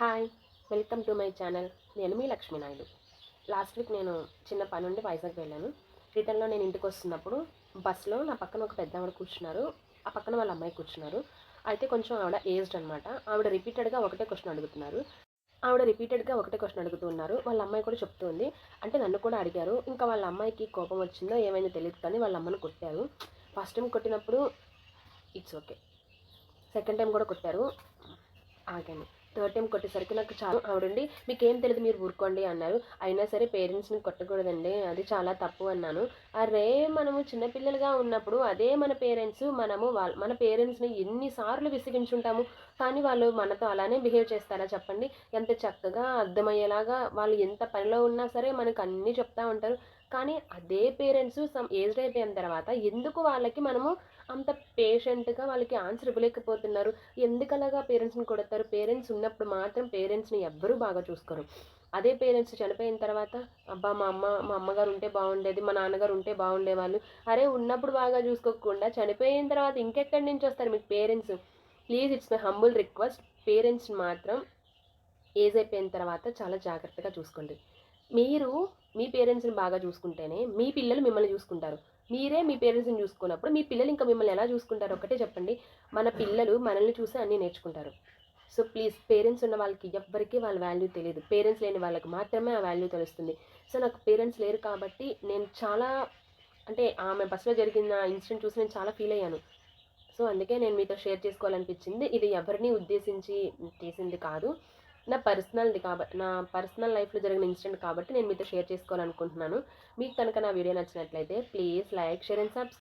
Hi, welcome to my channel. నేను మీ Lakshmi Naidu. Last week నేను చిన్న పని నుండి వైజాగ్ వెళ్ళాను. రిటర్న్లో నేను ఇంటికి వస్తున్నప్పుడు బస్సులో నా పక్కన ఒక పెద్ద ఆవిడ కూర్చున్నారు. ఆ పక్కన వాళ్ళ అమ్మాయి కూర్చున్నారు. అయితే కొంచెం ఆవిడ ఏజ్డ్ అనమాట. ఆవిడ రిపీటెడ్గా ఒకటే క్వశ్చన్ అడుగుతున్నారు. వాళ్ళ అమ్మాయి కూడా చెప్తుంది. అంటే నన్ను కూడా అడిగారు. ఇంకా వాళ్ళ అమ్మాయికి కోపం వచ్చిందో ఏమైందో తెలియదు కానీ వాళ్ళ అమ్మను కొట్టారు. ఫస్ట్ టైం కొట్టినప్పుడు ఇట్స్ ఓకే. సెకండ్ టైం కూడా కొట్టారు. ఆగాను. థర్డ్ టైం కొట్టేసరికి నాకు చాలా ఆవిడండి మీకేం తెలియదు మీరు ఊరుకోండి అన్నారు. అయినా సరే పేరెంట్స్ని కొట్టకూడదండి, అది చాలా తప్పు అన్నాను. అరే మనము చిన్నపిల్లలుగా ఉన్నప్పుడు అదే మన పేరెంట్స్ మన పేరెంట్స్ని ఎన్నిసార్లు విసిగించుంటాము. కానీ వాళ్ళు మనతో అలానే బిహేవ్ చేస్తారా చెప్పండి. ఎంత చక్కగా అర్థమయ్యేలాగా వాళ్ళు ఎంత పనిలో ఉన్నా సరే మనకు అన్నీ చెప్తా ఉంటారు. కానీ అదే పేరెంట్స్ సమ్ ఏజ్డ్ అయిపోయిన తర్వాత ఎందుకు వాళ్ళకి మనము అంత పేషెంట్గా వాళ్ళకి ఆన్సర్ ఇవ్వలేకపోతున్నారు. ఎందుకలాగా పేరెంట్స్‌ని కొడతారు? పేరెంట్స్ ఉన్నప్పుడు మాత్రం పేరెంట్స్‌ని ఎవ్వరూ బాగా చూసుకోరు. అదే పేరెంట్స్ చనిపోయిన తర్వాత అబ్బా! మా అమ్మగారు ఉంటే బాగుండేది, మా నాన్నగారు ఉంటే బాగుండేవాళ్ళు. అరే! ఉన్నప్పుడు బాగా చూసుకోకుండా చనిపోయిన తర్వాత ఇంకెక్కడి నుంచొస్తారు మీకు parents? Please it's my humble request. పేరెంట్స్‌ని మాత్రం ఏజ్ అయిపోయిన తర్వాత చాలా జాగ్రత్తగా చూసుకోండి. మీరు మీ పేరెంట్స్‌ని బాగా చూసుకుంటేనే మీ పిల్లలు మిమ్మల్ని చూసుకుంటారు. మీరే మీ పేరెంట్స్‌ని చూసుకోనప్పుడు మీ పిల్లలు ఇంకా మిమ్మల్ని ఎలా చూసుకుంటారో ఒక్కటే చెప్పండి. మన పిల్లలు మనల్ని చూసి అన్నీ నేర్చుకుంటారు. సో, ప్లీజ్ పేరెంట్స్ ఉన్న వాళ్ళకి ఎవ్వరికీ వాళ్ళ వాల్యూ తెలీదు. పేరెంట్స్ లేని వాళ్ళకి మాత్రమే ఆ వాల్యూ తెలుస్తుంది. సో, నాకు పేరెంట్స్ లేరు కాబట్టి నేను చాలా అంటే ఆమె బస్‌లో జరిగిన ఇన్సిడెంట్ చూసి నేను చాలా ఫీల్ అయ్యాను. సో, అందుకే నేను మీతో షేర్ చేసుకోవాలనిపించింది. ఇది ఎవరిని ఉద్దేశించి తీసింది కాదు. నా పర్సనల్ లైఫ్‌లో జరిగిన ఇన్సిడెంట్ కాబట్టి నేను మీతో షేర్ చేసుకోవాలనుకుంటున్నాను. మీకు కనుక నా వీడియో నచ్చినట్లయితే please like, share and subscribe.